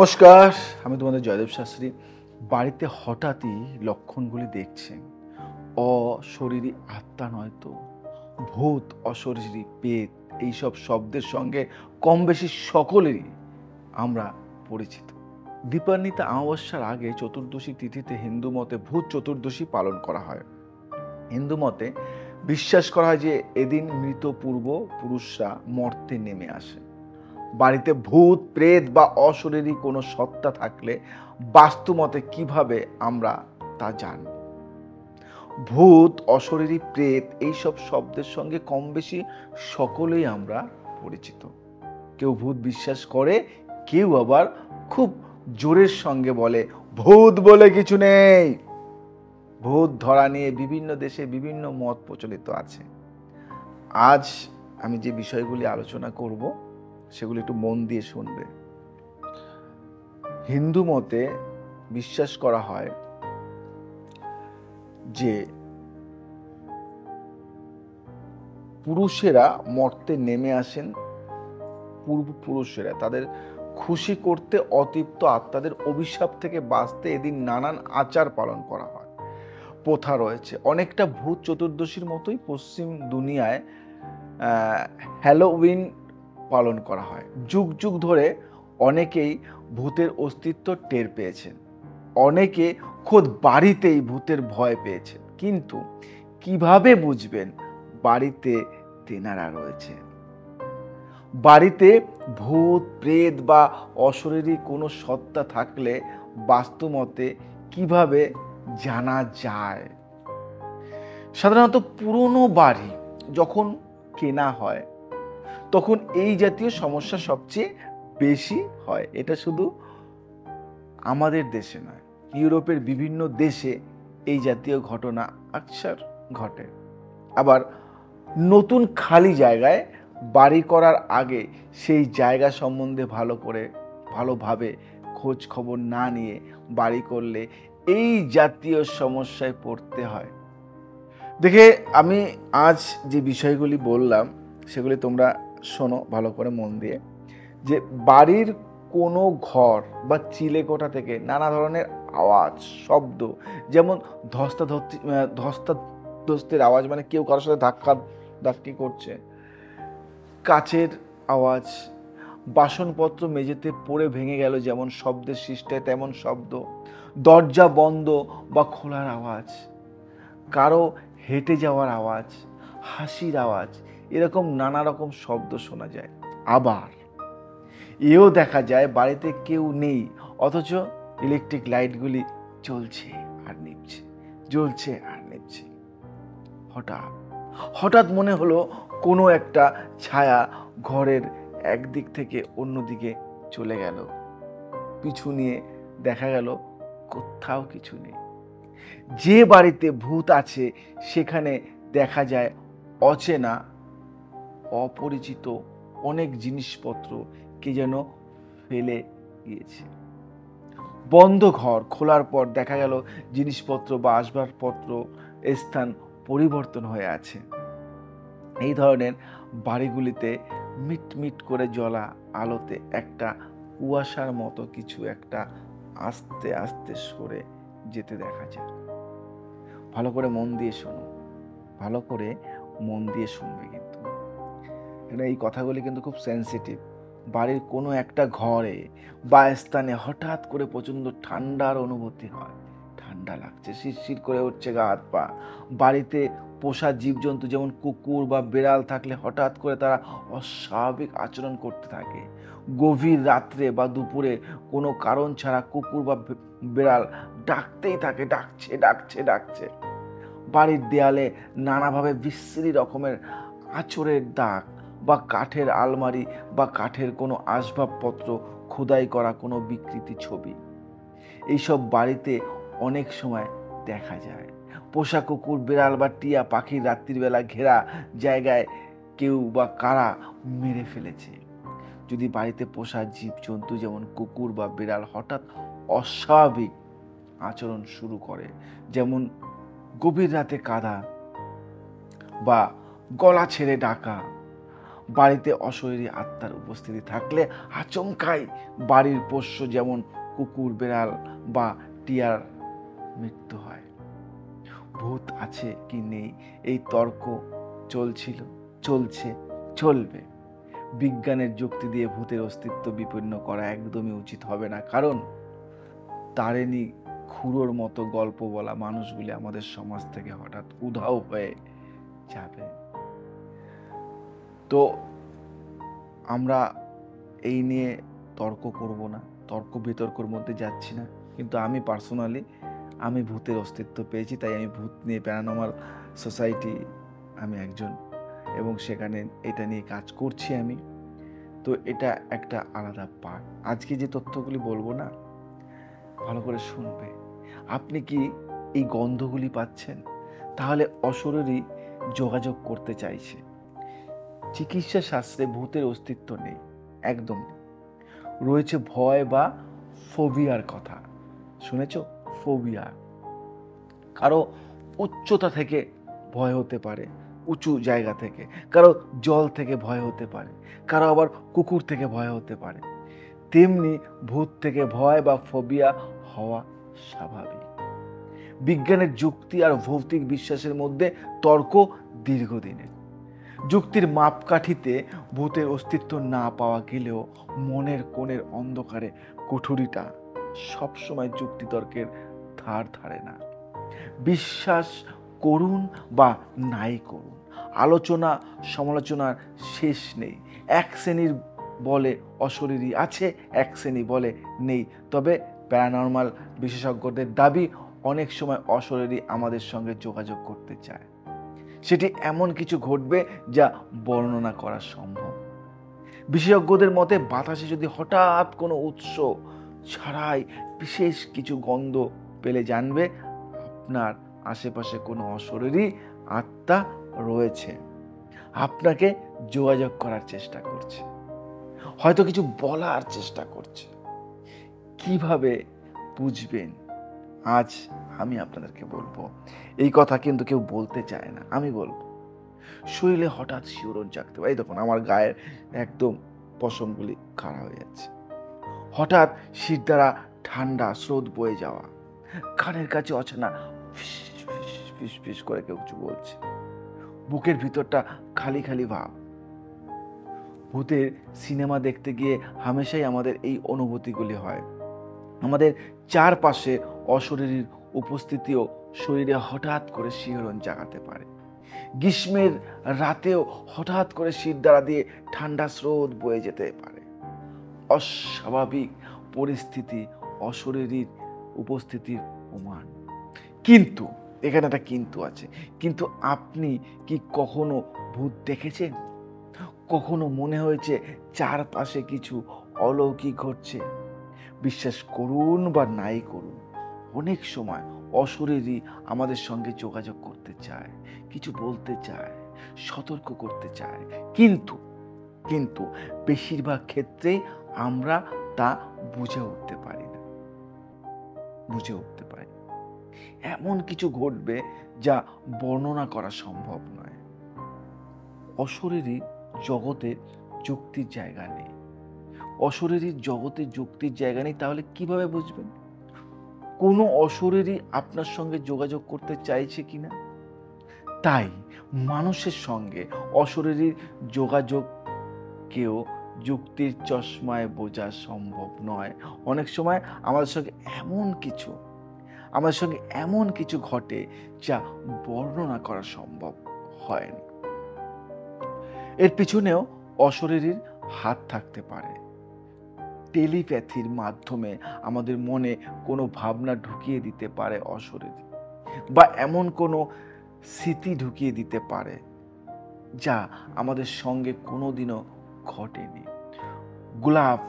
নমস্কার, আমি তোমাদের জয়দেব শাস্ত্রী। বাড়িতে হঠাৎই লক্ষণগুলি দেখছেন, অশরীরী আত্মা নয়তো ভূত, অশরীরী পেত, এইসব শব্দের সঙ্গে কম বেশি সকলেরই আমরা পরিচিত। দীপান্বিতা অমাবস্যার আগে চতুর্দশী তিথিতে হিন্দু মতে ভূত চতুর্দশী পালন করা হয়। হিন্দু মতে বিশ্বাস করা হয় যে এদিন মৃত পূর্বপুরুষরা মর্তে নেমে আসে। বাড়িতে ভূত, প্রেত বা অশরীরী কোনো সত্তা থাকলে বাস্তুমতে কিভাবে আমরা তা জানব? ভূত, অশরীরী, প্রেত এইসব শব্দের সঙ্গে কম বেশি সকলেই আমরা পরিচিত। কেউ ভূত বিশ্বাস করে, কেউ আবার খুব জোরের সঙ্গে বলে ভূত বলে কিছু নেই। ভূত ধরা নিয়ে বিভিন্ন দেশে বিভিন্ন মত প্রচলিত আছে। আজ আমি যে বিষয়গুলি আলোচনা করব সেগুলি একটু মন দিয়ে শুনবে। হিন্দু মতে বিশ্বাস করা হয় যে পুরুষেরা মর্তে নেমে আসেন, পূর্বপুরুষেরা তাদের খুশি করতে অতৃপ্ত আত্মাদের অভিশাপ থেকে বাঁচতে এদিন নানান আচার পালন করা হয়, প্রথা রয়েছে। অনেকটা ভূত চতুর্দশীর মতোই পশ্চিম দুনিয়ায় হ্যালোউইন পালন করা হয়। যুগ যুগ ধরে অনেকেই ভূতের অস্তিত্ব টের পেয়েছেন, অনেকে খোদ বাড়িতেই ভূতের ভয় পেয়েছেন। কিন্তু কিভাবে বুঝবেন বাড়িতে তেনারা রয়েছে? বাড়িতে ভূত, প্রেত বা অশরীরী কোনো সত্তা থাকলে বাস্তুমতে কিভাবে জানা যায়? সাধারণত পুরনো বাড়ি যখন কেনা হয় তখন এই জাতীয় সমস্যা সবচেয়ে বেশি হয়। এটা শুধু আমাদের দেশে নয়, ইউরোপের বিভিন্ন দেশে এই জাতীয় ঘটনা আকছার ঘটে। আবার নতুন খালি জায়গায় বাড়ি করার আগে সেই জায়গা সম্বন্ধে ভালোভাবে খোঁজ খবর না নিয়ে বাড়ি করলে এই জাতীয় সমস্যায় পড়তে হয়। দেখে আমি আজ যে বিষয়গুলি বললাম সেগুলি তোমরা শোনো ভালো করে মন দিয়ে। যে বাড়ির কোনো ঘর বা চিলেকোঠা থেকে নানা ধরনের আওয়াজ, শব্দ, যেমন ধস্তাধস্তির আওয়াজ, মানে কেউ কারোর সাথে ধাক্কি করছে, কাচের আওয়াজ, বাসনপত্র মেঝেতে পড়ে ভেঙে গেল যেমন শব্দের সৃষ্টি হয় তেমন শব্দ, দরজা বন্ধ বা খোলার আওয়াজ, কারো হেঁটে যাওয়ার আওয়াজ, হাসির আওয়াজ, এরকম নানা রকম শব্দ শোনা যায়। আবার এও দেখা যায় বাড়িতে কেউ নেই অথচ ইলেকট্রিক লাইটগুলি জ্বলছে আর নিভছে, জ্বলছে আর নিভছে। হঠাৎ মনে হলো কোনো একটা ছায়া ঘরের একদিক থেকে অন্যদিকে চলে গেল, পিছু নিয়ে দেখা গেল কোথাও কিছু নেই। যে বাড়িতে ভূত আছে সেখানে দেখা যায় অচেনা, অপরিচিত অনেক জিনিসপত্র কে যেন ফেলে গিয়েছে। বন্ধ ঘর খোলার পর দেখা গেল জিনিসপত্র বা আসবাবপত্র স্থান পরিবর্তন হয়ে আছে। এই ধরনের বাড়িগুলিতে মিটমিট করে জ্বলা আলোতে একটা কুয়াশার মতো কিছু একটা আস্তে আস্তে সরে যেতে দেখা যায়। ভালো করে মন দিয়ে শোনো, ভালো করে মন দিয়ে শুনবে। কিন্তু এই কথাগুলি কিন্তু খুব সেন্সিটিভ। বাড়ির কোনো একটা ঘরে বা স্থানে হঠাৎ করে প্রচণ্ড ঠান্ডার অনুভূতি হয়, ঠান্ডা লাগছে, শিরশির করে উঠছে গা হাত পা। বাড়িতে পোষা জীবজন্তু যেমন কুকুর বা বিড়াল থাকলে হঠাৎ করে তারা অস্বাভাবিক আচরণ করতে থাকে। গভীর রাত্রে বা দুপুরে কোনো কারণ ছাড়া কুকুর বা বিড়াল ডাকতেই থাকে, ডাকছে। বাড়ির দেয়ালে নানাভাবে বিশ্রী রকমের আঁচড়ের দাগ বা কাঠের আলমারি বা কাঠের কোনো আসবাবপত্র খোদাই করা কোনো বিকৃতি ছবি এইসব বাড়িতে অনেক সময় দেখা যায়। পোষা কুকুর, বিড়াল বা টিয়া পাখির রাত্রিবেলা ঘেরা জায়গায় কেউ বা কারা মেরে ফেলেছে। যদি বাড়িতে পোষা জীবজন্তু যেমন কুকুর বা বিড়াল হঠাৎ অস্বাভাবিক আচরণ শুরু করে, যেমন গভীর রাতে কাঁদা বা গলা ছেড়ে ডাকা বাড়িতে অশরীরী আত্মার উপস্থিতি থাকলে আচমকাই বাড়ির পোষ্য যেমন কুকুর, বেড়াল বা টিয়ার মৃত্যু হয়। ভূত আছে কি নেই এই তর্ক চলবে। বিজ্ঞানের যুক্তি দিয়ে ভূতের অস্তিত্ব বিপন্ন করা একদমই উচিত হবে না, কারণ তারেনি খুঁড়োর মতো গল্প বলা মানুষগুলি আমাদের সমাজ থেকে হঠাৎ উধাও হয়ে যাবে। তো আমরা এই নিয়ে তর্ক করব না, তর্ক বিতর্কর মধ্যে যাচ্ছি না, কিন্তু আমি পার্সোনালি আমি ভূতের অস্তিত্ব পেয়েছি, তাই আমি ভূত নিয়ে প্যারানর্মাল সোসাইটি আমি একজন, এবং সেখানে এটা নিয়ে কাজ করছি আমি। তো এটা একটা আলাদা পার্ট। আজকে যে তথ্যগুলি বলবো না, ভালো করে শুনবে। আপনি কি এই গন্ধগুলি পাচ্ছেন? তাহলে অশরীরী যোগাযোগ করতে চাইছে। চিকিৎসা শাস্ত্রে ভূতের অস্তিত্ব নেই, একদম নেই। রয়েছে ভয় বা ফোবিয়ার কথা। শুনেছ? ফোবিয়া। কারো উচ্চতা থেকে ভয় হতে পারে, উঁচু জায়গা থেকে, কারো জল থেকে ভয় হতে পারে, কারো আবার কুকুর থেকে ভয় হতে পারে। তেমনি ভূত থেকে ভয় বা ফোবিয়া হওয়া স্বাভাবিক। বিজ্ঞানের যুক্তি আর ভৌতিক বিশ্বাসের মধ্যে তর্ক দীর্ঘদিনের। যুক্তির মাপকাঠিতে ভূতের অস্তিত্ব না পাওয়া গেলেও মনের কোণের অন্ধকারে কুঠুরিটা সবসময় যুক্তিতর্কের ধার ধারে না। বিশ্বাস করুন বা নাই করুন, আলোচনা সমালোচনার শেষ নেই। এক শ্রেণীর বলে অশরীরী আছে, এক শ্রেণী বলে নেই। তবে প্যারানর্মাল বিশেষজ্ঞদের দাবি অনেক সময় অশরীরী আমাদের সঙ্গে যোগাযোগ করতে চায়। সেটি এমন কিছু ঘটবে যা বর্ণনা করা সম্ভব। বিশেষজ্ঞদের মতে বাতাসে যদি হঠাৎ কোনো উৎস ছাড়াই বিশেষ কিছু গন্ধ পেলে জানবে আপনার আশেপাশে কোনো অশরীরী আত্মা রয়েছে, আপনাকে যোগাযোগ করার চেষ্টা করছে, হয়তো কিছু বলার চেষ্টা করছে। কিভাবে বুঝবেন? আজ আমি আপনাদেরকে বলবো। এই কথা কিন্তু কেউ বলতে চায় না, আমি বলবো। শরীরে হঠাৎ শিহরণ জাগতে পারে। এই দেখুন, আমার গায়ের একদম পশমগুলি খাড়া হয়ে যাচ্ছে। হঠাৎ শির দ্বারা ঠান্ডা স্রোত বয়ে যাওয়া, কানের কাছে অচেনা ফিস ফিস করে কেউ কিছু বলছে, বুকের ভিতরটা খালি খালি ভাব। ভূতের সিনেমা দেখতে গিয়ে হামেশাই আমাদের এই অনুভূতিগুলি হয়। আমাদের চারপাশে অশরীরীর উপস্থিতিও শরীরে হঠাৎ করে শিহরণ জাগাতে পারে। গ্রীষ্মের রাতেও হঠাৎ করে শির দ্বারা দিয়ে ঠান্ডা স্রোত বয়ে যেতে পারে। অস্বাভাবিক পরিস্থিতি অশরীরীর উপস্থিতির প্রমাণ। কিন্তু এখানে একটা কিন্তু আছে। কিন্তু আপনি কি কখনো ভূত দেখেছেন? কখনো মনে হয়েছে চারপাশে কিছু অলৌকিক ঘটছে? বিশ্বাস করুন বা নাই করুন, অনেক সময় অশরীরী আমাদের সঙ্গে যোগাযোগ করতে চায়, কিছু বলতে চায়, সতর্ক করতে চায়। কিন্তু বেশিরভাগ ক্ষেত্রেই আমরা তা বুঝে উঠতে পারি না। এমন কিছু ঘটবে যা বর্ণনা করা সম্ভব নয়। অশরীরী জগতে যুক্তির জায়গা নেই। অশরীরী জগতে যুক্তির জায়গা নেই, তাহলে কিভাবে বুঝবেন কোনো অশরীরী আপনার সঙ্গে যোগাযোগ করতে চাইছে কিনা? তাই মানুষের সঙ্গে অশরীরীর যোগাযোগকেও যুক্তির চশমায় বোঝা সম্ভব নয়। অনেক সময় আমাদের সঙ্গে এমন কিছু ঘটে যা বর্ণনা করা সম্ভব হয় না। এর পিছনেও অশরীরীর হাত থাকতে পারে। টেলিপ্যাথির মাধ্যমে আমাদের মনে কোনো ভাবনা ঢুকিয়ে দিতে পারে অশরীরী, বা এমন কোনো স্মৃতি ঢুকিয়ে দিতে পারে যা আমাদের সঙ্গে কোনোদিনও ঘটেনি। গোলাপ,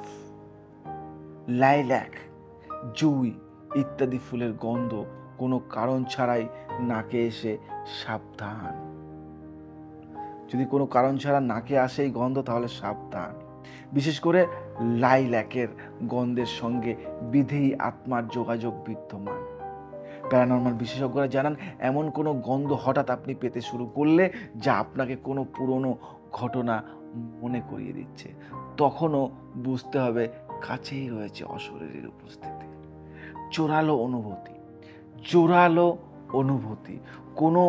লাইল্যাক, জুঁই ইত্যাদি ফুলের গন্ধ কোনো কারণ ছাড়াই নাকে এসে সাবধান। যদি কোনো কারণ ছাড়া নাকে আসে এই গন্ধ, তাহলে সাবধান। বিশেষ করে লাইল্যাকের গন্ধের সঙ্গে বিধেয়ী আত্মার যোগাযোগ বিদ্যমান। প্যারানর্মাল বিশেষজ্ঞরা জানান, এমন কোনো গন্ধ হঠাৎ আপনি পেতে শুরু করলে যা আপনাকে কোনো পুরনো ঘটনা মনে করিয়ে দিচ্ছে। তখনও বুঝতে হবে কাছেই রয়েছে অশরীরীর উপস্থিতি। জোরালো অনুভূতি, জোরালো অনুভূতি। কোনো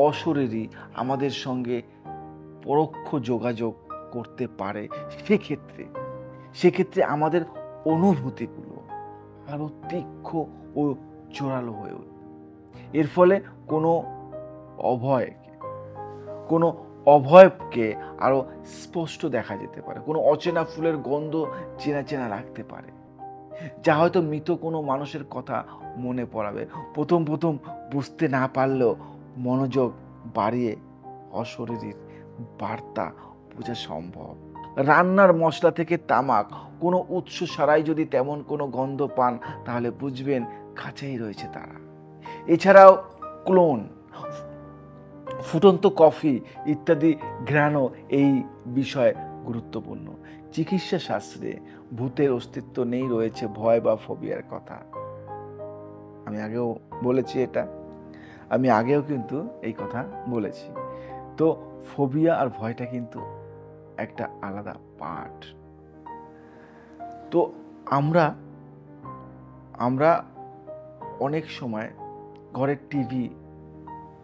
অশরীরী আমাদের সঙ্গে পরোক্ষ যোগাযোগ করতে পারে, সেক্ষেত্রে আমাদের অনুভূতিগুলো আরো তীক্ষ্ণ ও জোরালো হয়ে উঠবে। এর ফলে কোনো অভয়কে আরো স্পষ্ট দেখা যেতে পারে। কোনো অচেনা ফুলের গন্ধ চেনা চেনা লাগতে পারে, যা হয়তো মৃত কোনো মানুষের কথা মনে পড়াবে। প্রথম বুঝতে না পারলেও মনোযোগ বাড়িয়ে অশরীরীর বার্তা বোঝা সম্ভব। রান্নার মশলা থেকে তামাক, কোনো উৎস ছাড়াই যদি তেমন কোনো গন্ধ পান, তাহলে বুঝবেন কাছেই রয়েছে তারা। এছাড়াও ক্লোন, ফুটন্ত কফি ইত্যাদি ঘ্রাণও এই বিষয়ে গুরুত্বপূর্ণ। চিকিৎসা শাস্ত্রে ভূতের অস্তিত্ব নেই রয়েছে ভয় বা ফোবিয়ার কথা। আমি আগেও বলেছি এটা, আমি আগেও কিন্তু এই কথা বলেছি। তো ফোবিয়া আর ভয়টা কিন্তু একটা আলাদা পার্ট। তো আমরা অনেক সময় ঘরের টিভি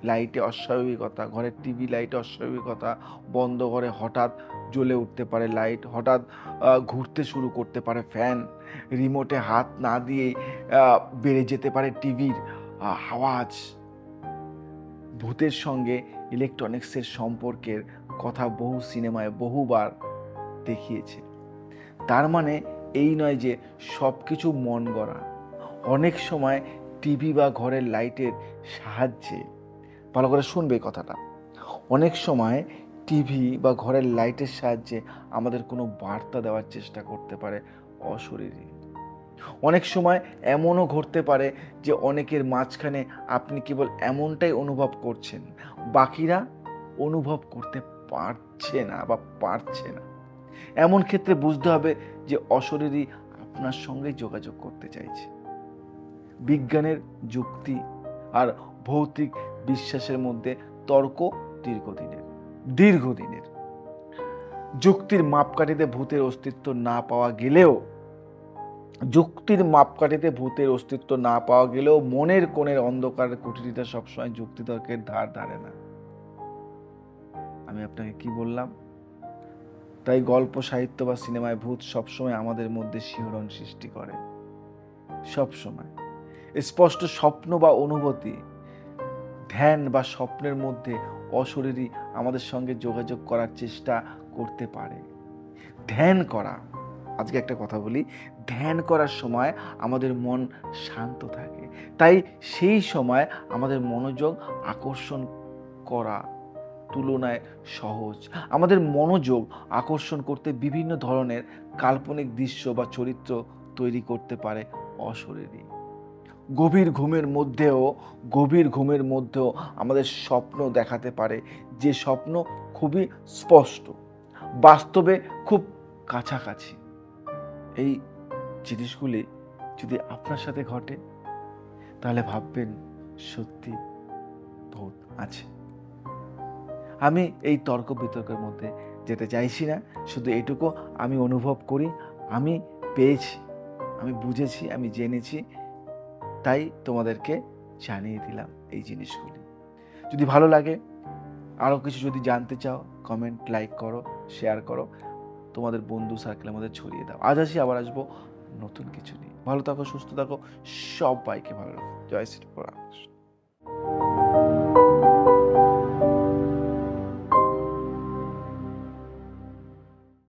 লাইটে অস্বাভাবিকতা, বন্ধ করে হঠাৎ জ্বলে উঠতে পারে লাইট, হঠাৎ ঘুরতে শুরু করতে পারে ফ্যান, রিমোটে হাত না দিয়েই বেড়ে যেতে পারে টিভির আওয়াজ। ভূতের সঙ্গে ইলেকট্রনিক্সের সম্পর্কের কথা বহু সিনেমায় বহুবার দেখিয়েছে। তার মানে এই নয় যে সব কিছু মন গড়া। অনেক সময় টিভি বা ঘরের লাইটের সাহায্যে, ভালো করে শুনবে কথাটা, অনেক সময় টিভি বা ঘরের লাইটের সাহায্যে আমাদের কোনো বার্তা দেওয়ার চেষ্টা করতে পারে অশরীরী। অনেক সময় এমনও ঘটতে পারে যে অনেকের মাঝখানে আপনি কেবল এমনটাই অনুভব করছেন, বাকিরা অনুভব করতে পারছে না। এমন ক্ষেত্রে বুঝতে হবে যে অশরীরী আপনার সঙ্গে যোগাযোগ করতে চাইছে। বিজ্ঞানের যুক্তি আর ভৌতিক বিশ্বাসের মধ্যে তর্ক দীর্ঘদিনের। যুক্তির মাপকাঠিতে ভূতের অস্তিত্ব না পাওয়া গেলেও মনের কোণের অন্ধকার কুটিরটা সবসময় যুক্তিতর্কের ধার ধারে না। আমি আপনাকে কি বললাম? তাই গল্প, সাহিত্য বা সিনেমায় ভূত সবসময় আমাদের মধ্যে শিহরণ সৃষ্টি করে। সবসময় স্পষ্ট স্বপ্ন বা অনুভূতি, ধ্যান বা স্বপ্নের মধ্যে অশরীরী আমাদের সঙ্গে যোগাযোগ করার চেষ্টা করতে পারে। ধ্যান করা, আজকে একটা কথা বলি, ধ্যান করার সময় আমাদের মন শান্ত থাকে, তাই সেই সময় আমাদের মনোযোগ আকর্ষণ করা তুলনায় সহজ। আমাদের মনোযোগ আকর্ষণ করতে বিভিন্ন ধরনের কাল্পনিক দৃশ্য বা চরিত্র তৈরি করতে পারে অশরীরী। গভীর ঘুমের মধ্যেও আমাদের স্বপ্ন দেখাতে পারে, যে স্বপ্ন খুবই স্পষ্ট, বাস্তবে খুব কাছাকাছি। এই জিনিসগুলি যদি আপনার সাথে ঘটে, তাহলে ভাববেন সত্যি ভূত আছে। আমি এই তর্ক বিতর্কের মধ্যে যেতে চাইছি না, শুধু এটুকু আমি অনুভব করি, আমি পেয়েছি, আমি বুঝেছি, আমি জেনেছি, তাই তোমাদেরকে জানিয়ে দিলাম এই জিনিসগুলি। যদি ভালো লাগে, আরও কিছু যদি জানতে চাও, কমেন্ট, লাইক করো, শেয়ার করো, তোমাদের বন্ধু সার্কেলের মধ্যে ছড়িয়ে দাও। আজ আবার আসবো নতুন কিছু নিয়ে। ভালো থাকো, সুস্থ থাকো, সবাইকে ভালো রাখো। জয় শ্রী রাম।